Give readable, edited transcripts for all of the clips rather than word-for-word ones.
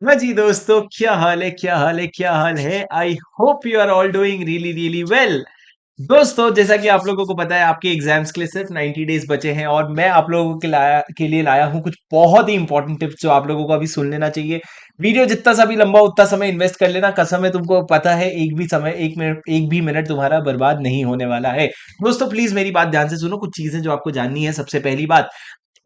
हाँ जी दोस्तों, क्या हाल है क्या हाल है क्या हाल है। I hope you are all doing really really well. दोस्तों, जैसा कि आप लोगों को पता है, आपके एग्जाम्स के लिए सिर्फ 90 डेज बचे हैं और मैं आप लोगों के लिए लाया हूँ कुछ बहुत ही इंपॉर्टेंट टिप्स जो आप लोगों को अभी सुन लेना चाहिए। वीडियो जितना सा भी लंबा उतना समय इन्वेस्ट कर लेना, कसम है तुमको पता है एक भी मिनट तुम्हारा बर्बाद नहीं होने वाला है। दोस्तों प्लीज मेरी बात ध्यान से सुनो, कुछ चीजें जो आपको जाननी है। सबसे पहली बात,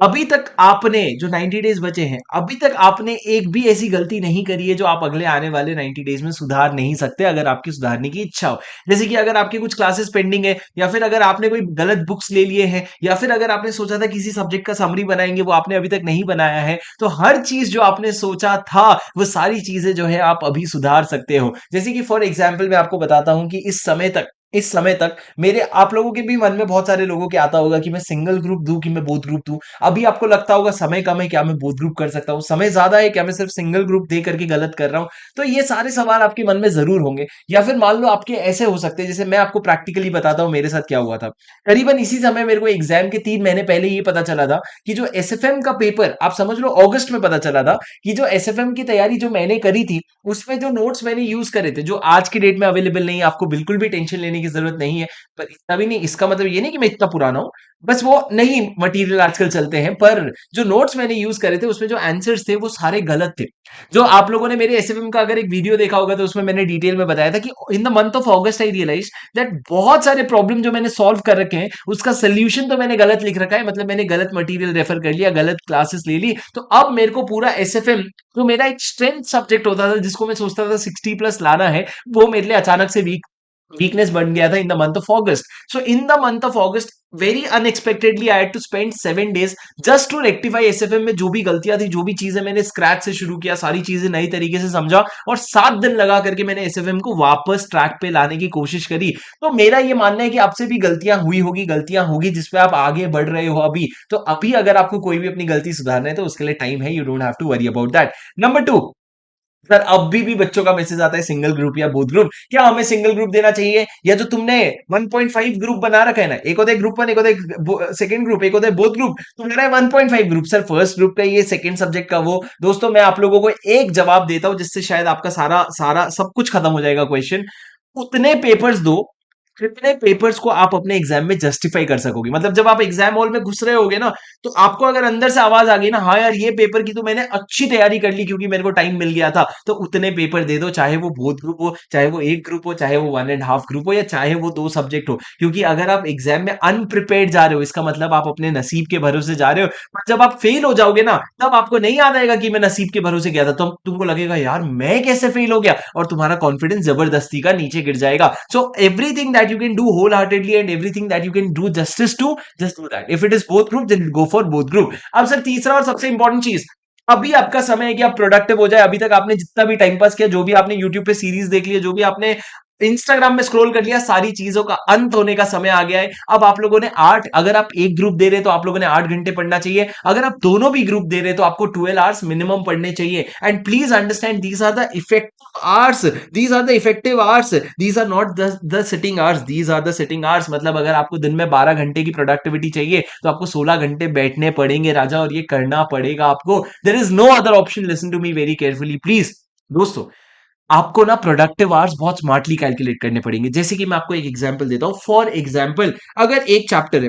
अभी तक आपने जो 90 डेज बचे हैं, अभी तक आपने एक भी ऐसी गलती नहीं करी है जो आप अगले आने वाले 90 डेज में सुधार नहीं सकते अगर आपकी सुधारने की इच्छा हो। जैसे कि अगर आपके कुछ क्लासेस पेंडिंग है, या फिर अगर आपने कोई गलत बुक्स ले लिए हैं, या फिर अगर आपने सोचा था किसी सब्जेक्ट का समरी बनाएंगे, वो आपने अभी तक नहीं बनाया है, तो हर चीज जो आपने सोचा था वो सारी चीजें जो है आप अभी सुधार सकते हो। जैसे कि फॉर एग्जाम्पल मैं आपको बताता हूं कि इस समय तक मेरे आप लोगों के भी मन में बहुत सारे लोगों के आता होगा कि मैं सिंगल ग्रुप दूं कि मैं बोथ ग्रुप दूं। अभी आपको लगता होगा समय कम है, क्या मैं बोथ ग्रुप कर सकता हूँ? समय ज्यादा है, क्या मैं सिर्फ सिंगल ग्रुप दे करके गलत कर रहा हूँ? तो ये सारे सवाल आपके मन में जरूर होंगे। या फिर मान लो आपके ऐसे हो सकते हैं, जैसे मैं आपको प्रैक्टिकली बताता हूँ मेरे साथ क्या हुआ था। करीबन इसी समय मेरे को एग्जाम के 3 महीने पहले ये पता चला था कि जो एसएफएम का पेपर, आप समझ लो अगस्त में पता चला था कि जो एसएफएम की तैयारी जो मैंने करी थी, उसमें जो नोट्स मैंने यूज करे थे, जो आज की डेट में अवेलेबल नहीं है, आपको बिल्कुल भी टेंशन लेने की जरूरत नहीं है। पर इतना भी नहीं, इसका मतलब ये नहीं कि मैं इतना पुराना हूं, बस वो नहीं मटेरियल आजकल चलते हैं। पर जो नोट्स मैंने यूज करे थे उसमें जो आंसर्स थे वो सारे गलत थे। जो आप लोगों ने मेरे एसएफएम का अगर एक वीडियो देखा होगा तो उसमें मैंने डिटेल में बताया था कि in the month of August I realise that बहुत सारे प्रॉब्लम जो मैंने सॉल्व कर रखे हैं उसका सोल्यूशन तो मैंने गलत लिख रखा है, मतलब मैंने गलत मटेरियल रेफर कर लिया, गलत क्लासेस ले ली। तो अब मेरे को पूरा एसएफएम, जो मेरा एक स्ट्रेंथ सब्जेक्ट होता था जिसको मैं सोचता था 60+ लाना है, वो मेरे लिए अचानक से वीकनेस बन गया था in the month of August. So in the month of August very unexpectedly I had to spend 7 days just to rectify SFM में जो भी गलतियां थी, जो भी चीजें मैंने स्क्रैच से शुरू किया, सारी चीजें नई तरीके से समझा, और 7 दिन लगा करके मैंने एसएफएम को वापस ट्रैक पे लाने की कोशिश करी। तो मेरा ये मानना है कि आपसे भी गलतियां होगी जिसपे आप आगे बढ़ रहे हो अभी। तो अभी अगर आपको कोई भी अपनी गलती सुधारना है तो उसके लिए टाइम है, you don't have to worry about that. Number 2, sir अभी भी बच्चों का मैसेज आता है सिंगल ग्रुप या बोथ ग्रुप, क्या हमें सिंगल ग्रुप देना चाहिए? या जो तुमने 1.5 ग्रुप बना रखा है ना, एक होता है ग्रुप वन, एक होता है सेकंड ग्रुप, एक होता है बोथ ग्रुप, तुम्हारा है 1.5 ग्रुप। सर फर्स्ट ग्रुप का ये, सेकंड सब्जेक्ट का वो। दोस्तों मैं आप लोगों को एक जवाब देता हूं जिससे शायद आपका सारा सारा सब कुछ खत्म हो जाएगा क्वेश्चन। उतने पेपर्स दो कितने पेपर्स को आप अपने एग्जाम में जस्टिफाई कर सकोगे। मतलब जब आप एग्जाम हॉल में घुस रहे होगे ना, तो आपको अगर अंदर से आवाज आ गई ना, हाँ यार ये पेपर की तो मैंने अच्छी तैयारी कर ली क्योंकि मेरे को टाइम मिल गया था, तो उतने पेपर दे दो, चाहे वो बोथ ग्रुप हो, चाहे वो एक ग्रुप हो, चाहे वो 1.5 ग्रुप हो, या चाहे वो 2 सब्जेक्ट हो। क्योंकि अगर आप एग्जाम में अनप्रिपेयर्ड जा रहे हो, इसका मतलब आप अपने नसीब के भरोसे जा रहे हो। पर जब आप फेल हो जाओगे ना, तब आपको नहीं याद आएगा कि मैं नसीब के भरोसे गया था, तो तुमको लगेगा यार मैं कैसे फेल हो गया, और तुम्हारा कॉन्फिडेंस जबरदस्ती का नीचे गिर जाएगा। So everything that you can do wholeheartedly and everything that you can do justice to, just do that. If it is both group then go for both group. अब सर तीसरा और सबसे important चीज, अभी आपका समय है कि आप प्रोडक्टिव हो जाए। अभी तक आपने जितना भी टाइम पास किया, जो भी आपने यूट्यूब पे सीरीज देख लिया, जो भी आपने इंस्टाग्राम में स्क्रॉल कर लिया, सारी चीजों का अंत होने का समय आ गया है। अब आप लोगों ने अगर आप एक ग्रुप दे रहे तो आप लोगों ने 8 घंटे पढ़ना चाहिए। अगर आप दोनों भी ग्रुप दे रहे तो आपको 12 आवर्स मिनिमम पढ़ने चाहिए। And please understand, these are the effective hours, these are the effective hours, these are not the sitting hours, these are the sitting hours. मतलब अगर आपको दिन में 12 घंटे की प्रोडक्टिविटी चाहिए तो आपको 16 घंटे बैठने पड़ेंगे राजा, और ये करना पड़ेगा आपको। There is no other option. Listen to me very carefully please. दोस्तों, आपको ना प्रोडक्टिव आवर्स बहुत स्मार्टली कैलकुलेट करने पड़ेंगे। जैसे कि मैं आपको एक एग्जांपल देता हूं। फॉर एग्जांपल, अगर एक चैप्टर है,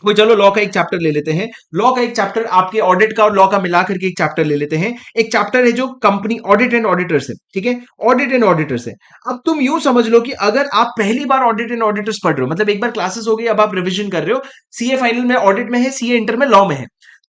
कोई चलो लॉ का एक चैप्टर ले लेते हैं। लॉ का एक चैप्टर, आपके ऑडिट का और लॉ का मिला करके एक चैप्टर ले लेते हैं। एक चैप्टर है जो कंपनी ऑडिट एंड ऑडिटर्स है, ठीक है, ऑडिट एंड ऑडिटर्स है। अब तुम यूं समझ लो कि अगर आप पहली बार ऑडिट एंड ऑडिटर्स पढ़ रहे हो, मतलब एक बार क्लासेस हो गई, अब आप रिवीजन कर रहे हो, सीए फाइनल में ऑडिट में है, सीए इंटर में लॉ में है।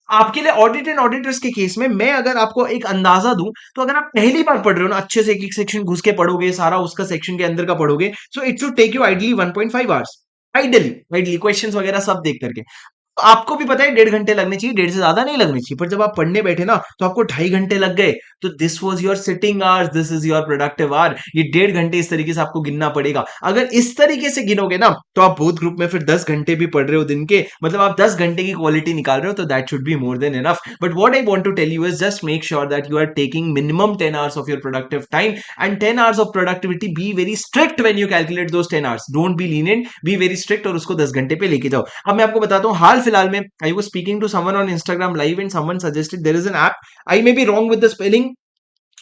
आपके लिए ऑडिट एंड ऑडिटर्स के केस में मैं अगर आपको एक अंदाजा दूं, तो अगर आप पहली बार पढ़ रहे हो ना, अच्छे से एक एक सेक्शन घुस के पढ़ोगे, सारा उसका सेक्शन के अंदर का पढ़ोगे, so it should take you ideally 1.5 hours. Ideally ideally questions वगैरह सब देख करके आपको भी पता है 1.5 घंटे लगने चाहिए, 1.5 से ज्यादा नहीं लगने चाहिए। पर जब आप पढ़ने बैठे ना, तो आपको 2.5 घंटे लग गए, तो this was your sitting hours, this is your productive hour. ये 1.5 घंटे इस तरीके से आपको गिनना पड़ेगा। अगर इस तरीके से गिनोगे ना, तो आप बोथ ग्रुप में फिर 10 घंटे भी पढ़ रहे हो दिन के, मतलब आप 10 घंटे की क्वालिटी निकाल रहे हो, तो that should be more than enough. But what I want to tell you is just make sure that you are taking minimum 10 hours of your productive time, and 10 hours of productivity. Be very strict when you calculate those 10 hours, don't be lenient, be very strict, और उसको 10 घंटे पे लेके जाओ। अब मैं आपको बताता हूँ, हाल फिलहाल में I was speaking to someone on Instagram live and someone suggested there is an app, I may be wrong with the spelling,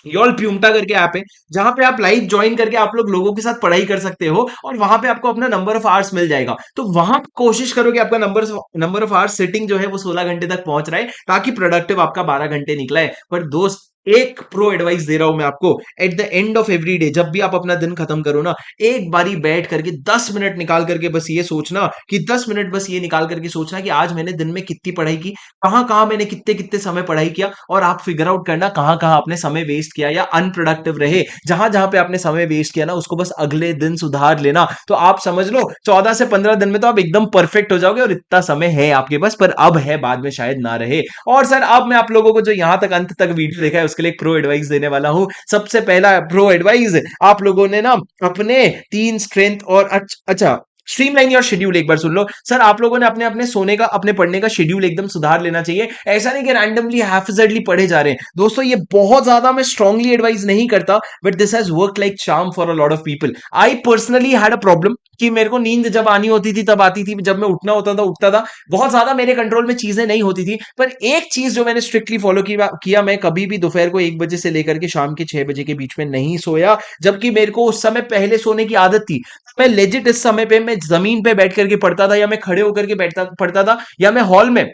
यॉल प्यूमटा करके ऐप है, जहां पे आप लाइव ज्वाइन करके आप लोगों के साथ पढ़ाई कर सकते हो, और वहां पे आपको अपना नंबर ऑफ आवर्स मिल जाएगा। तो वहां कोशिश करो कि आपका नंबर ऑफ आवर्स सिटिंग जो है वो 16 घंटे तक पहुंच रहा है, ताकि प्रोडक्टिव आपका 12 घंटे निकला है। पर दोस्त, एक प्रो एडवाइस दे रहा हूं मैं आपको, at the end of every day, जब भी आप अपना दिन खत्म करो ना, एक बारी बैठ करके 10 मिनट निकाल करके बस ये सोचना, कि 10 मिनट बस ये निकाल करके सोचना कि आज मैंने दिन में कितनी पढ़ाई की, कहां कहां मैंने कितने कितने समय पढ़ाई किया, और आप फिगर आउट करना कहां कहां आपने समय वेस्ट किया या अनप्रोडक्टिव रहे। जहां जहां पे आपने समय वेस्ट किया ना, उसको बस अगले दिन सुधार लेना। तो आप समझ लो 14 से 15 दिन में तो आप एकदम परफेक्ट हो जाओगे, और इतना समय है आपके पास, पर अब है, बाद में शायद ना रहे। और सर, अब मैं आप लोगों को जो यहां तक अंत तक वीडियो देखा है उसके लिए एक प्रो एडवाइस देने वाला हूं। सबसे पहला प्रो एडवाइस, आप लोगों ने ना अपने 3 स्ट्रेंथ और अच्छा, स्ट्रीमलाइन योर शेड्यूल, एक बार सुन लो सर। आप लोगों ने अपने अपने सोने का, अपने पढ़ने का शेड्यूल एकदम सुधार लेना चाहिए। ऐसा नहीं कि रैंडमली हैफिजर्डली पढ़े जा रहे हैं दोस्तों, ये बहुत ज्यादा मैं स्ट्रांगली एडवाइस नहीं करता, but this has work like charm for a lot of people. I personally had a problem कि मेरे को नींद जब आनी होती थी तब आती थी, जब मैं उठना होता था उठता था, बहुत ज्यादा मेरे कंट्रोल में चीजें नहीं होती थी। पर एक चीज जो मैंने स्ट्रिक्टली फॉलो किया, मैं कभी भी दोपहर को 1 बजे से लेकर के शाम के 6 बजे के बीच में नहीं सोया, जबकि मेरे को उस समय पहले सोने की आदत थी। मैं लेजिट इस समय पे मैं जमीन पे बैठ करके पढ़ता था, या मैं खड़े होकर के बैठता पढ़ता था, या मैं हॉल में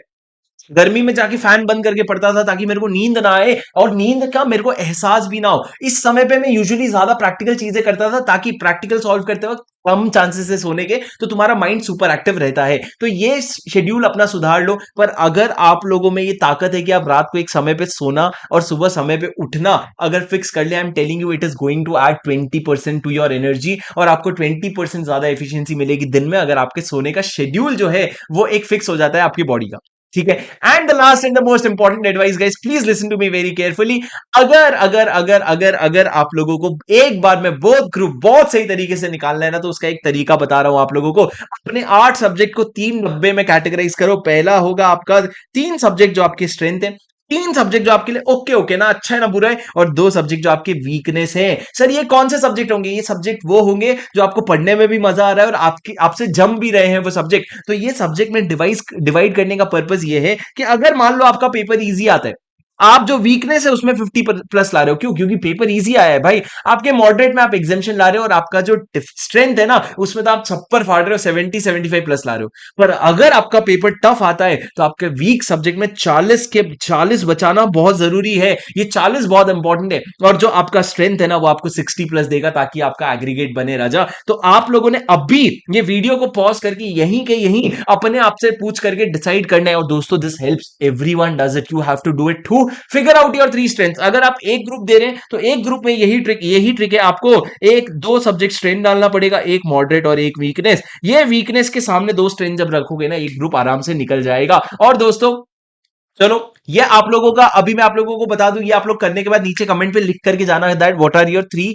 गर्मी में जाके फैन बंद करके पड़ता था, ताकि मेरे को नींद ना आए, और नींद का मेरे को एहसास भी ना हो। इस समय पे मैं यूजुअली ज्यादा प्रैक्टिकल चीजें करता था, ताकि प्रैक्टिकल सॉल्व करते वक्त कम चांसेस है सोने के, तो तुम्हारा माइंड सुपर एक्टिव रहता है। तो ये शेड्यूल अपना सुधार लो। पर अगर आप लोगों में ये ताकत है कि आप रात को एक समय पे सोना और सुबह समय पे उठना अगर फिक्स कर ले, I am telling you, it is going to add 20% to your energy, और आपको 20% ज्यादा एफिशिएंसी मिलेगी दिन में, अगर आपके सोने का शेड्यूल जो है वो एक फिक्स हो जाता है आपकी बॉडी का। ठीक है। And the last and the most important advice guys, please listen to me very carefully. अगर अगर अगर अगर अगर आप लोगों को एक बार में बोथ ग्रुप बहुत सही तरीके से निकालना है ना, तो उसका एक तरीका बता रहा हूं आप लोगों को। अपने 8 सब्जेक्ट को 3 डब्बे में कैटेगराइज करो। पहला होगा आपका 3 सब्जेक्ट जो आपकी स्ट्रेंथ है, 3 सब्जेक्ट जो आपके लिए ओके ओके ना, अच्छा है ना, बुरा है, और 2 सब्जेक्ट जो आपके वीकनेस है। सर ये कौन से सब्जेक्ट होंगे? ये सब्जेक्ट वो होंगे जो आपको पढ़ने में भी मजा आ रहा है, और आपकी आपसे जम भी रहे हैं वो सब्जेक्ट। तो ये सब्जेक्ट में डिवाइड करने का पर्पस ये है कि अगर मान लो आपका पेपर इजी आता है, आप जो वीकनेस है उसमें 50 प्लस ला रहे हो, क्यों? क्योंकि पेपर इजी आया है भाई। आपके मॉडरेट में आप एग्जामेशन ला रहे हो, और आपका जो स्ट्रेंथ है ना उसमें तो आप छप्पर फाड़ रहे हो, 70-75 प्लस ला रहे हो। पर अगर आपका पेपर टफ आता है, तो आपके वीक सब्जेक्ट में 40 के 40 बचाना बहुत जरूरी है। ये 40 बहुत इंपॉर्टेंट है, और जो आपका स्ट्रेंथ है ना वो आपको 60 प्लस देगा, ताकि आपका एग्रीगेट बने राजा। तो आप लोगों ने अभी ये वीडियो को पॉज करके यहीं के यहीं अपने आप से पूछ करके डिसाइड करना है। और दोस्तों, this helps everyone does it, you have to do it to figure out your 3 strength. अगर आप एक ग्रुप दे रहे हैं, तो एक ग्रुप में यही ट्रिक है, आपको एक दो सब्जेक्ट स्ट्रेंथ डालना पड़ेगा, एक मॉडरेट और एक वीकनेस। ये वीकनेस के सामने 2 स्ट्रेंथ जब रखोगे ना, एक ग्रुप आराम से निकल जाएगा। और दोस्तों, चलो, ये आप लोगों का, अभी मैं आप लोगों को बता दूं, ये आप लोग करने के बाद नीचे कमेंट पे लिख करके जाना है that what are your 3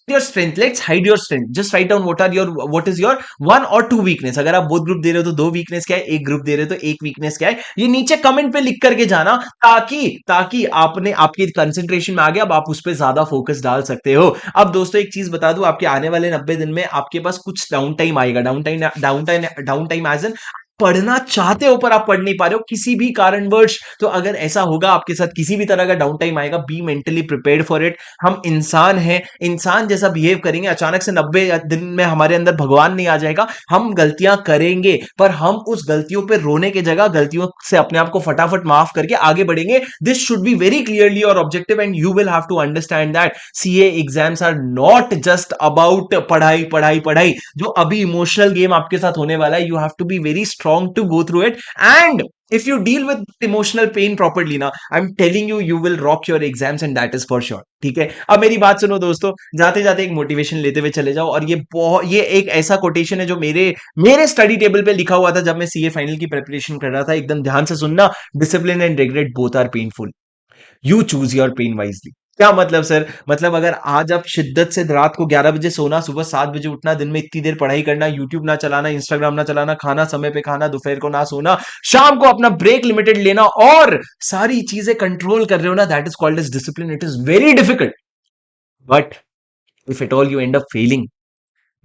your strength. Let's hide your strength, just write down what is your 1 और 2 वीकनेस। अगर आप बोथ ग्रुप दे रहे हो तो 2 वीकनेस क्या है, एक ग्रुप दे रहे हो तो एक वीकनेस क्या है, ये नीचे कमेंट पे लिख करके जाना, ताकि ताकि आपने आपके कंसंट्रेशन में आ गया, अब आप उस पर ज्यादा फोकस डाल सकते हो। अब दोस्तों, एक चीज बता दूं, आपके आने वाले 90 दिन में आपके पास कुछ डाउन टाइम आएगा। डाउन टाइम एज एन पढ़ना चाहते हो पर आप पढ़ नहीं पा रहे हो किसी भी कारणवश। तो अगर ऐसा होगा आपके साथ, किसी भी तरह का डाउन टाइम आएगा, be mentally prepared for it. हम इंसान हैं, इंसान जैसा बिहेव करेंगे। अचानक से 90 दिन में हमारे अंदर भगवान नहीं आ जाएगा, हम गलतियां करेंगे, पर हम उस गलतियों पे रोने की जगह गलतियों से अपने आप को फटाफट माफ करके आगे बढ़ेंगे। This should be very clearly और objective, and you will have to understand that CA exams are not just about पढ़ाई पढ़ाई पढ़ाई। जो अभी इमोशनल गेम आपके साथ होने वाला है, you have to be very strong to go through it, and if you deal with emotional pain properly ना, I'm telling you, you will rock your exams and that is for sure। ठीक है। अब मेरी बात सुनो दोस्तों, जाते जाते एक मोटिवेशन लेते हुए चले जाओ। और ये एक ऐसा कोटेशन है जो मेरे मेरे स्टडी टेबल पे लिखा हुआ था जब मैं सीए फाइनल की प्रिपरेशन कर रहा था। एकदम ध्यान से सुनना, discipline and regret both are painful, you choose your pain wisely. क्या मतलब सर? मतलब अगर आज आप शिद्दत से रात को 11 बजे सोना, सुबह 7 बजे उठना, दिन में इतनी देर पढ़ाई करना, यूट्यूब ना चलाना, इंस्टाग्राम ना चलाना, खाना समय पे खाना, दोपहर को ना सोना, शाम को अपना ब्रेक लिमिटेड लेना, और सारी चीजें कंट्रोल कर रहे हो ना, that is called as discipline. It is very difficult, but if at all you end up failing,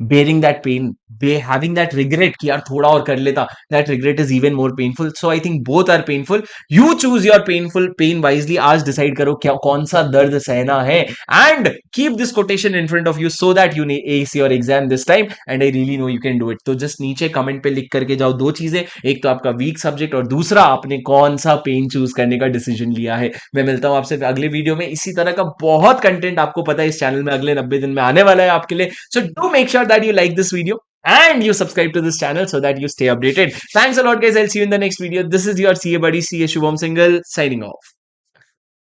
bearing that pain, having that regret कि यार थोड़ा और कर लेता, that regret is even more painful. So I think both are painful. You choose your pain wisely. आज decide करो क्या कौन सा दर्द सहना है, and keep this quotation in front of you so that you ace your exam this time. And I really know you can do it. तो just नीचे कमेंट पे लिख करके जाओ दो चीजें, एक तो आपका वीक सब्जेक्ट और दूसरा आपने कौन सा पेन चूज करने का डिसीजन लिया है. मैं मिलता हूं आपसे अगले वीडियो में. इसी तरह का बहुत कंटेंट आपको पता है इस चैनल में अगले 90 दिन में आने वाला है आपके लिए. So do make sure that you like this video and you subscribe to this channel so that you stay updated. Thanks a lot, guys. I'll see you in the next video. This is your CA buddy, CA Shubham Singhal, signing off.